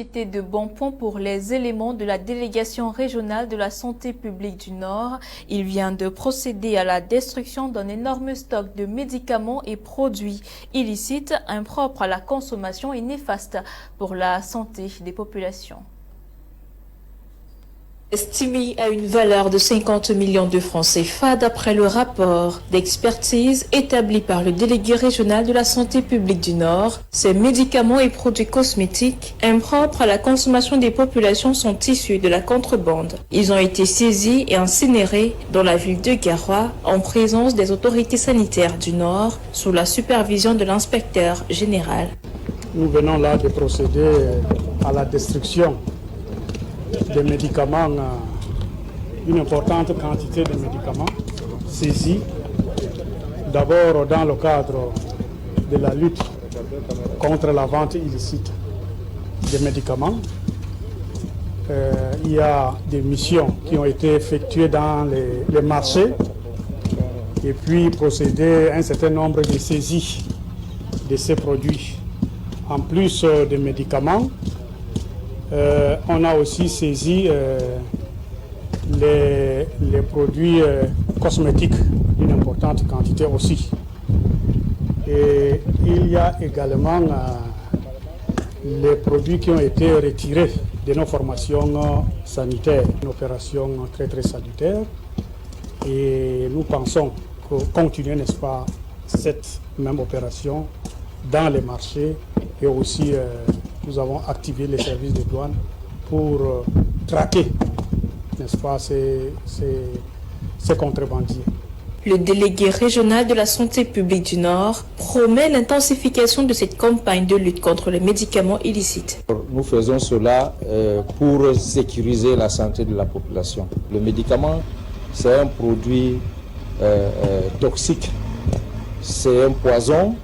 De bons points pour les éléments de la délégation régionale de la santé publique du Nord. Il vient de procéder à la destruction d'un énorme stock de médicaments et produits illicites, impropres à la consommation et néfastes pour la santé des populations. Estimé à une valeur de 50 millions de francs CFA d'après le rapport d'expertise établi par le délégué régional de la santé publique du Nord, ces médicaments et produits cosmétiques impropres à la consommation des populations sont issus de la contrebande. Ils ont été saisis et incinérés dans la ville de Garoua en présence des autorités sanitaires du Nord sous la supervision de l'inspecteur général. Nous venons là de procéder à la destruction des médicaments, une importante quantité de médicaments saisis, d'abord dans le cadre de la lutte contre la vente illicite des médicaments. Il y a des missions qui ont été effectuées dans les marchés et puis procéder à un certain nombre de saisies de ces produits. En plus des médicaments, on a aussi saisi les produits cosmétiques d'une importante quantité aussi. Et il y a également les produits qui ont été retirés de nos formations sanitaires. Une opération très très salutaire. Et nous pensons continuer, n'est-ce pas, cette même opération dans les marchés et aussi nous avons activé les services de douane pour traquer, n'est-ce pas, ces contrebandiers. Le délégué régional de la santé publique du Nord promet l'intensification de cette campagne de lutte contre les médicaments illicites. Nous faisons cela pour sécuriser la santé de la population. Le médicament, c'est un produit toxique, c'est un poison,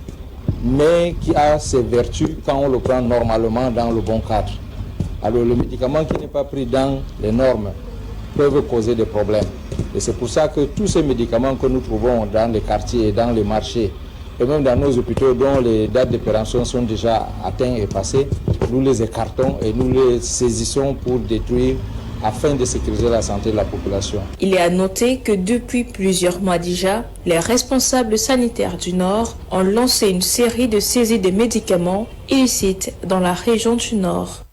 mais qui a ses vertus quand on le prend normalement dans le bon cadre. Alors le médicament qui n'est pas pris dans les normes peuvent causer des problèmes. Et c'est pour ça que tous ces médicaments que nous trouvons dans les quartiers, dans les marchés, et même dans nos hôpitaux dont les dates d'opération sont déjà atteintes et passées, nous les écartons et nous les saisissons pour détruire afin de sécuriser la santé de la population. Il est à noter que depuis plusieurs mois déjà, les responsables sanitaires du Nord ont lancé une série de saisies de médicaments illicites dans la région du Nord.